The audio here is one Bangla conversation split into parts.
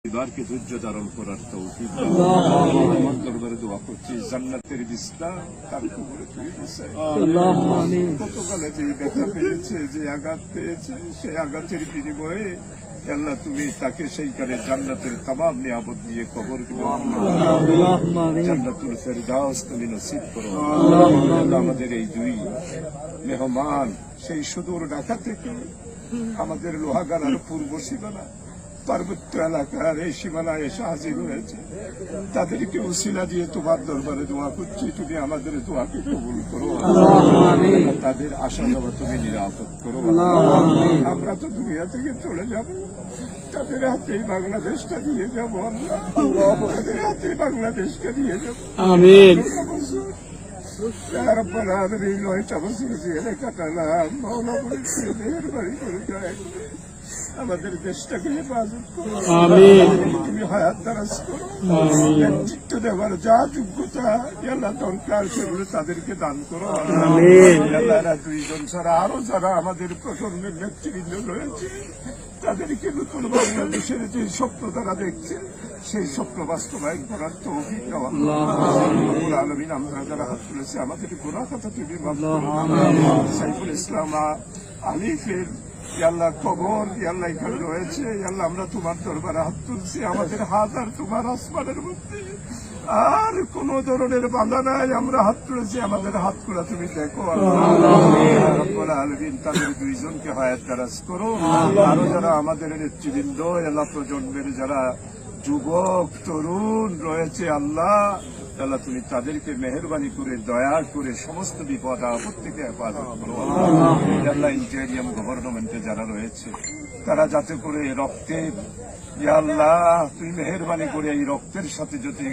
পরিবারকে ধৈর্য ধারণ করার তৌফিক দরবারে দোয়া করছি জান্নাতের বিছনা তার কবরে তুলে দিয়েছে। গতকালে যে ব্যথা পেয়েছে, যে আঘাত পেয়েছে, সেই আঘাতের বিনিময়ে আল্লাহ তুমি তাকে সেইখানে জান্নাতের তামাম নিয়ামত দিয়ে কবর জান্নাতুল ফেরদাউস তুমি নসিব করো। আমাদের এই দুই মেহমান সেই সুদূর ঢাকা থেকে আমাদের লোহাগাড়ার পূর্ব সীমানা পার্বত্য এলাকার এই সীমানায় এসে হাজির হয়েছে, তাদেরকে উসিলা দিয়ে তোমার দরবারে দোয়া করছি, তুমি আমাদের দোয়াকে কবুল করো, তাদের আশা যাওয়া তুমি নিরাপদ করো। আমরা তো দুনিয়া থেকে চলে যাব, তাদের হাতেই বাংলাদেশটা দিয়ে যাবো, আমরা তাদের হাতে বাংলাদেশকে দিয়ে যাবো। আমিন। 9টা বছর জেলে কাটালাম, মাওলা বলে মেহেরবানি করে যায় আমাদের দেশটাকে হেফাজত করো, তুমি হায়াত দারাজ করো, নেতৃত্ব দেওয়ার যা যোগ্যতা আল্লাহ দরকার সেগুলো তাদেরকে দান করো। আল্লাহরা দুইজন ছাড়া আরো যারা আমাদের প্রজন্মের নেতৃবৃন্দ রয়েছে তাদেরকে নতুন বাংলাদেশের যে স্বপ্ন তারা দেখছে সেই স্বপ্ন বাস্তবায়ন করার তৌফিক দেওয়া। রব্বুল আলামিন আমরা যারা হাত তুলেছে আমাদের গুনাহ খাতা তুমি মাফ করো। সাইফুল ইসলাম আলিফের আল্লাহ কবর আল্লাহ এখানে রয়েছে, আল্লাহ আমরা তোমার দরবারে হাত তুলছি, আমাদের হাত আর তোমার আসমানের মধ্যে আর কোন ধরনের বাধা নাই, আমরা হাত তুলেছি, আমাদের হাত গুলা তুমি দেখো। রব্বুল আলামিন তাদের দুইজনকে হায়াত দারাজ করো। আরো যারা আমাদের নেতৃবৃন্দ আল্লাহ প্রজন্মের যারা যুবক তরুণ রয়েছে আল্লাহ আল্লাহ তুমি তাদেরকে মেহেরবানি করে দয়া করে সমস্ত বিপদ আপদ থেকে হেফাজত করো। আল্লাহ ইন্টেরিয়াম গভর্নমেন্টে যারা রয়েছে তারা যাতে করে রক্তের আল্লাহ তুমি মেহেরবানি করে এই রক্তের সাথে যদি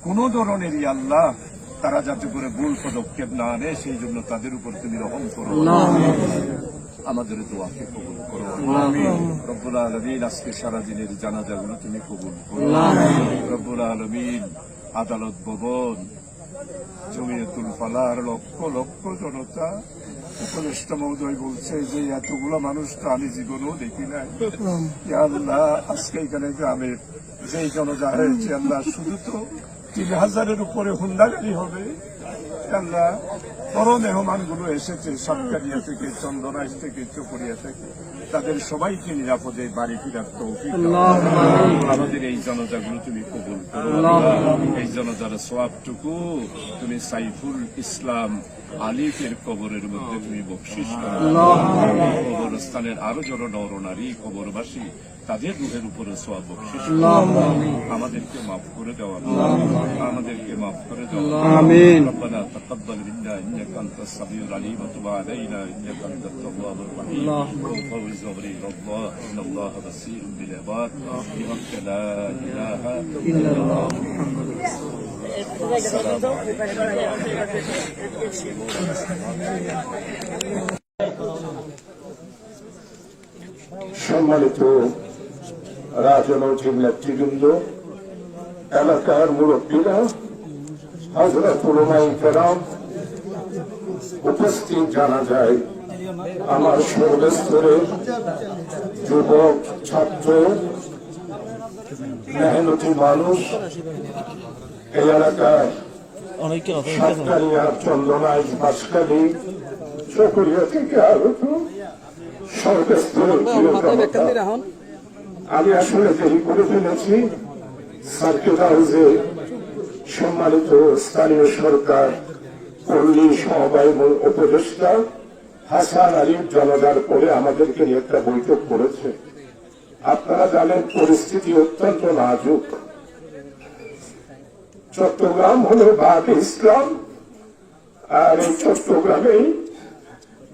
কোন ধরনের আল্লাহ তারা যাতে করে ভুল পদক্ষেপ না নেয় সেই জন্য তাদের উপর তুমি রহম করো, আমাদের দোয়াকে কবুল করো। রব্বুল আলামিন আজকে সারাদিনের জানাজাগুলো তুমি কবুল করো। রব্বুল আলামিন আদালত ভবন জমিয়তুল ফালাহর লক্ষ লক্ষ জনতা উপদেষ্টা মহোদয় বলছে যে এতগুলো মানুষ তো আমি জীবনেও দেখি নাই। আল্লাহ আজকে এখানে গ্রামের যে জনতা হয়েছে আল্লাহ শুধু তো 3000-এর উপরে হুন্ডাগাড়ি হবে। আল্লাহ বড় মেহমান গুলো এসেছে সাতকারিয়া থেকে, চন্দনাইশ থেকে, চকরিয়া থেকে, তাদের সবাইকে নিরাপদে বাড়ি ফিরার তৌফিক আমাদের এই জনতাগুলো তুমি কবুল করো। এই জনতার সওয়াবটুকু তুমি সাইফুল ইসলাম আলিফের কবরের মধ্যে তুমি বকশিশ করো। কবরস্থানের আরো জন নরনারী কবরবাসী তাদের রুহের উপরে সওয়াব বকশিশ আমাদেরকে মাফ করে দেওয়া, আমাদেরকে মাফ করে দেওয়া। আমিন। রব্বানা তাকাব্বাল মিন্না ইন্নাকা আনতাস সামিউল আলিম ওয়া তুব আলাইনা ইন্নাকা আনতাত তাওয়াবুর রহিম। ফাওজ ওয়াবরি রাব্বাহ ইন্নাল্লাহা বাসীরুম বিল ইবাদ বিহাক্কি লা ইলাহা ইল্লাল্লাহ। সম্মানিত রাজনৈতিক নেতৃবৃন্দ, এলাকার মুরব্বীরা, হযরত উলামায়ে কেরাম, উপস্থিত জানা যায় আমার সর্বস্তরের যুবক, ছাত্র, মেহনতি মানুষ, এই এলাকার সাতকারিয়া, চন্দনাইশ, বাঁশখালী, চকরিয়া থেকে আগত সর্বস্তরের প্রিয় জনতা। আমি আসলে দেরি করে ফেলেছি। সার্কিট হাউসে সম্মানিত স্থানীয় সরকার পল্লী সমবায় উপদেষ্টা হাসান আলী জনতার পরে আমাদেরকে নিয়ে একটা বৈঠক করেছে। আপনারা জানেন পরিস্থিতি অত্যন্ত নাজুক। চট্টগ্রাম হলো বাঘ ইসলাম, আর এই চট্টগ্রামেই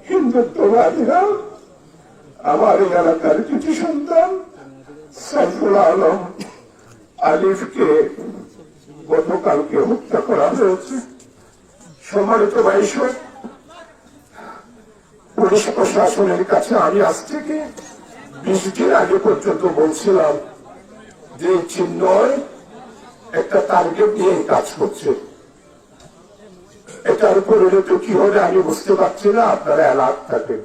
হিন্দুত্ববাদীরা আমার এই এলাকার কিছু সন্তান সাইফুল আলম আলিফকে গতকালকে হত্যা করা হয়েছে। সম্মানিত ভাইসব, পুলিশ প্রশাসনের কাছে আমি আজ থেকে 20 দিন আগে পর্যন্ত বলছিলাম যে চিহ্নয় একটা টার্গেট নিয়ে কাজ করছে। এটার উপরে তো কি হবে আমি বুঝতে পারছি না, আপনারা অ্যালার্ট থাকেন।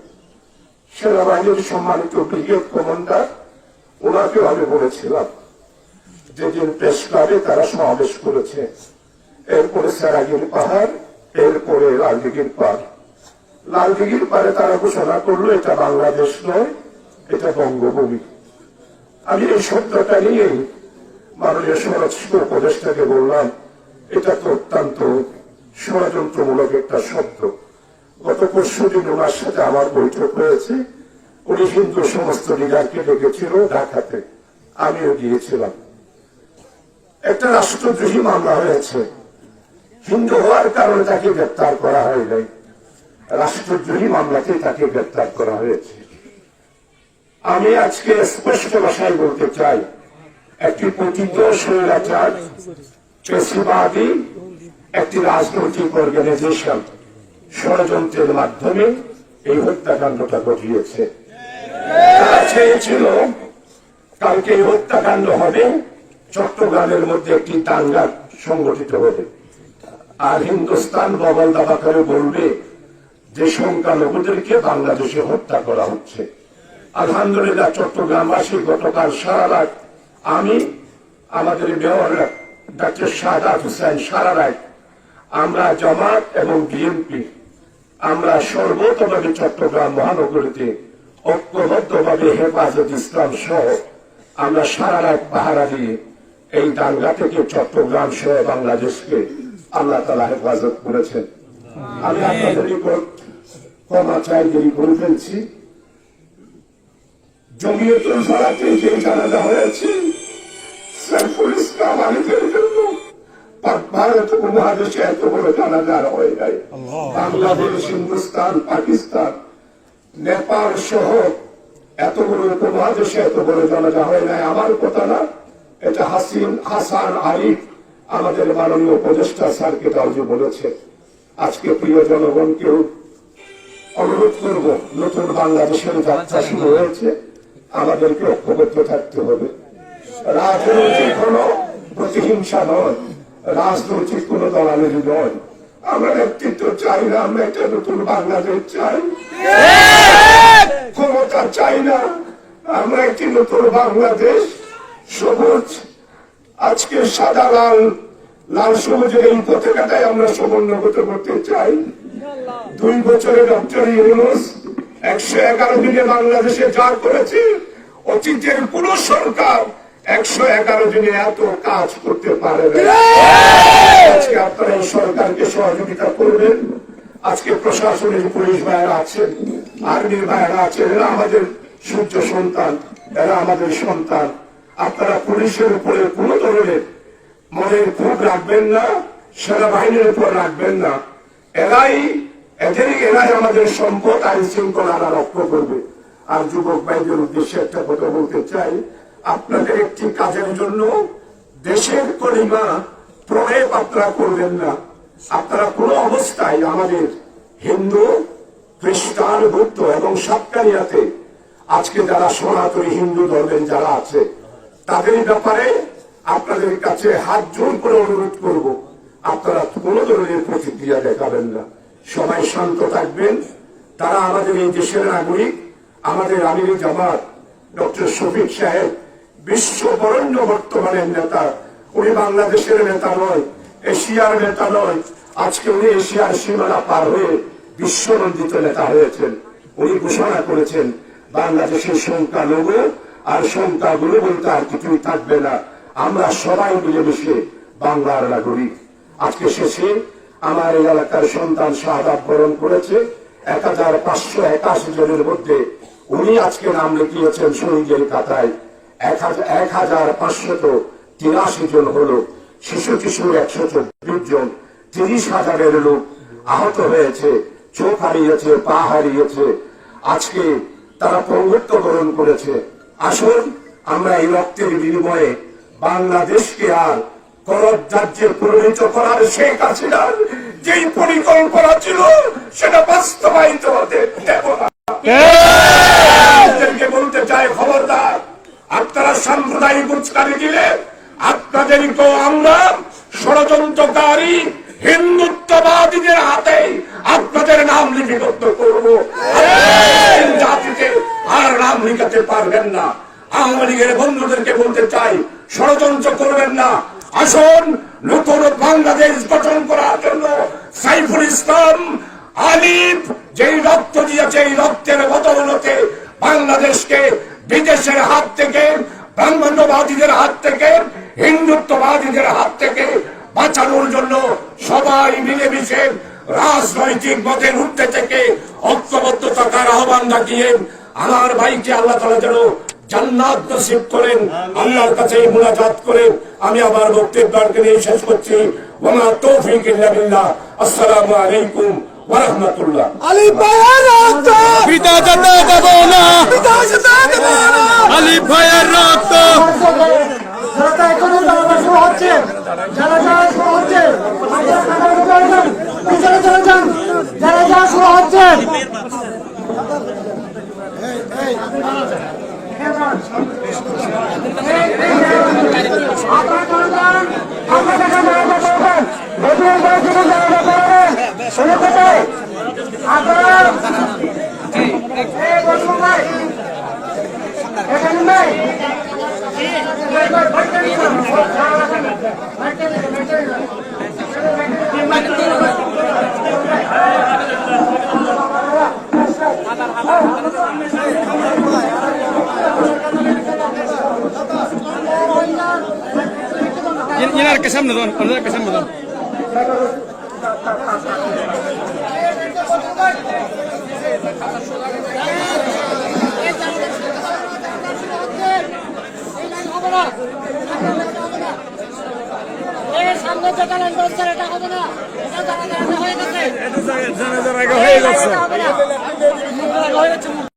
সেনাবাহিনীর সম্মানিত ব্রিগেড কমান্ডার ওনাকেও আমি বলেছিলাম যেদিন প্রেস ক্লাবে তারা সমাবেশ করেছে, এরপরে সেরাগির পাহাড়, এরপরে লালদিঘির পাড়। লালদিঘির পাড়ে তারা ঘোষণা করলো এটা বাংলাদেশ নয়, এটা বঙ্গভূমি। আমি এই শব্দটা নিয়েই মাননীয় স্বরাষ্ট্র উপদেষ্টাকে বললাম, এটা তো অত্যন্ত ষড়যন্ত্রমূলক একটা শব্দ। গত পরশুদিন ওনার সাথে আমার বৈঠক হয়েছে, উনি হিন্দু সমস্ত লিডারকে ডেকেছিল ঢাকাতে, আমিও গিয়েছিলাম। একটা রাষ্ট্রদ্রোহী মামলা হয়েছে, হিন্দু হওয়ার কারণে তাকে গ্রেপ্তার করা হয় নাই, রাষ্ট্রদ্রোহী মামলাতে তাকে গ্রেপ্তার করা হয়েছে। আমি আজকে স্পষ্ট ভাষায় বলতে চাই, একটি পতিত স্বৈরাচার পেশিবাদী একটি রাজনৈতিক অর্গানাইজেশন ষড়যন্ত্রের মাধ্যমে এই হত্যাকাণ্ডটা ঘটিয়েছে। তারা চেয়েছিল কালকে এই হত্যাকাণ্ড হবে, চট্টগ্রামের মধ্যে একটি দাঙ্গা সংগঠিত হবে, আর হিন্দুস্তান বগল দাবা করে বলবে যে সংখ্যালঘুদেরকে বাংলাদেশে হত্যা করা হচ্ছে। আলহামদুলিল্লাহ চট্টগ্রামবাসী গতকাল সারা রাত, আমি আমাদের মেয়র ডক্টর শাহাদাত হোসেন সারা রাত, আমরা জামাত এবং বিএনপি আমরা সর্বতভাবে চট্টগ্রাম মহানগরীতে ঐক্যবদ্ধভাবে হেফাজত ইসলাম সহ আমরা সারা রাত পাহারা দিয়ে এই দাঙ্গা থেকে চট্টগ্রাম সহ বাংলাদেশকে আল্লাহ তাআলা হেফাজত করেছেন। আমি আপনাদের নিকট ক্ষমা চাই, দেরি করে ফেলছি। জমিয়তুল ফালাতে যে জানাজা হয়েছে সাইফুল ইসলাম আলীদের জন্য ভারত উপমহাদেশে এত বড় জানাজা হয় নাই। বাংলাদেশ, হিন্দুস্তান, পাকিস্তান, নেপাল সহ এত বড় উপমহাদেশে এত বড় জানাজা হয় নাই। আমার কথা না, এটা হাসান আরিফ আমাদের মাননীয় উপদেষ্টা স্যারকে দাউজি বলেছে। আজকে প্রিয় জনগণকেও অনুরোধ করব, নতুন বাংলাদেশের যাত্রা শুরু হয়েছে, আমাদেরকে ঐক্যবদ্ধ থাকতে হবে। রাজনৈতিক কোন প্রতিহিংসা নয়, রাজনৈতিক কোন দলালের নয়। আমরা নেতৃত্ব চাই না, আমরা একটা নতুন বাংলাদেশ চাই, ক্ষমতা চাই না, আমরা একটি নতুন বাংলাদেশ। সবুজ, আজকে সাদা লাল, লাল সবুজের এই পতাকাটাই আমরা সমুন্নত করতে চাই। 2 বছরে ডক্টর ইউনূস 111 দিনে বাংলাদেশে যা করেছে, অতীতের কোন সরকার 111 দিনে এত কাজ করতে পারে না। আজকে আপনারা এই সরকারকে সহযোগিতা করবেন। আজকে প্রশাসনের পুলিশ ভাইয়েরা আছেন, আর্মির ভাইয়েরা আছেন, এরা আমাদের সূর্য সন্তান, এরা আমাদের সন্তান। আপনারা পুলিশের উপরে কোন ধরনের মনের ক্ষোভ রাখবেন না, সেনাবাহিনীর উপর রাখবেন না। এরাই আমাদের সম্পদ, আইন শৃঙ্খলা রক্ষা করবে। আর যুবক ভাইদের উদ্দেশ্যে একটা কথা বলতে চাই, আপনাদের একটি কাজের জন্য দেশের কলিমা প্রয়োগ আপনারা করবেন না। আপনারা কোন অবস্থায় আমাদের হিন্দু, খ্রিস্টান, বৌদ্ধ এবং সাতকানিয়াতে আজকে যারা সনাতনী হিন্দু ধর্মের যারা আছে, তাদের ব্যাপারে আপনাদের কাছে হাত জোর করে অনুরোধ করব, আপনারা কোন ধরনের প্রতিক্রিয়া দেখাবেন না, সবাই শান্ত থাকবেন। তারা আমাদের এই দেশের নাগরিক। আমাদের আমির জামাত ডক্টর শফিক সাহেব বিশ্ব বরেণ্য বর্তমানের নেতা, উনি বাংলাদেশের নেতা নয়, এশিয়ার নেতা নয়, আজকে উনি এশিয়ার সীমানা পার হয়ে বিশ্বনন্দিত নেতা হয়েছেন। উনি ঘোষণা করেছেন বাংলাদেশের সংখ্যালঘু আর সংখ্যাগুলো বলতে আর কিছুই থাকবে না, আমরা সবাই মিলেমিশে বাংলার নাগরিক। আজকে শেষে আমার এই এলাকার সন্তান শাহাদাত বরণ করেছে 1581 জনের মধ্যে উনি আজকে নাম লিখিয়েছেন শহীদের খাতায়। 1583 জন হলো শিশু কিশোর, 124 জন, 30,000-এর লোক আহত হয়েছে, চোখ হারিয়েছে, পা হারিয়েছে, আজকে তারা পঙ্গুত্ব বরণ করেছে। আসুন আমরা এই রক্তের বিনিময়ে বাংলাদেশকে আর করদ রাজ্যে পরিণত করার শেখ হাসিনার যেই পরিকল্পনা ছিল সেটা বাস্তবায়িত হতে দেব না। বলতে চাই, খবরদার, আপনারা সাম্প্রদায়িক উস্কানি দিলে আপনাদেরকেও আমরা ষড়যন্ত্রকারী হিন্দুত্ববাদীদের হাতে আপনাদের নাম লিপিবদ্ধ করবো। জাতিতে আর নাম লিখাতে পারবেন না। আওয়ামী লীগের বন্ধুদেরকে বলতে চাই, ষড়যন্ত্র করবেন না। আসুন নতুন বাংলাদেশ গঠন করার জন্য সাইফুল ইসলাম আলিফ যেই রক্ত দিয়েছে, এই রক্তের বদৌলতে বাংলাদেশকে বিদেশের হাত থেকে, ব্রাহ্মণ্যবাদীদের হাত থেকে, হিন্দুত্ববাদীদের হাত থেকে বাঁচানোর জন্য সবাই মিলেমিশে রাজনৈতিক মতের ঊর্ধ্বে থেকে ঐক্যবদ্ধ থাকার আহ্বান রাখিয়ে আমার ভাইকে আল্লাহ তাআলা যেন জান্নাত নসিব করেন, আল্লাহর কাছে মুনাজাত করে আমি আমার বক্তব্যকে নিয়ে শেষ করছি। ওয়া মা তৌফিক ইল্লা বিল্লাহ। আসসালামু আলাইকুম ওয়া রাহমাতুল্লাহ। আলিফ ভাইয়ের রক্ত পিতা যেতে দেব না, পিতা যেতে দেব না। আলিফ ভাইয়ের রক্ত। যারা এখনো জানাজা শুরু হচ্ছে, জানাজা শুরু হচ্ছে, পিছনে চলে যান, জানাজা শুরু হচ্ছে। Llenar que সামনে দাও, ওনার কে সামনে দাও। সামনে যেটা লাইন বলছে এটা হবে না, এটা জানা হয়ে গেছে, জানা আগে হয়ে গেছে। হয়ে গেছে।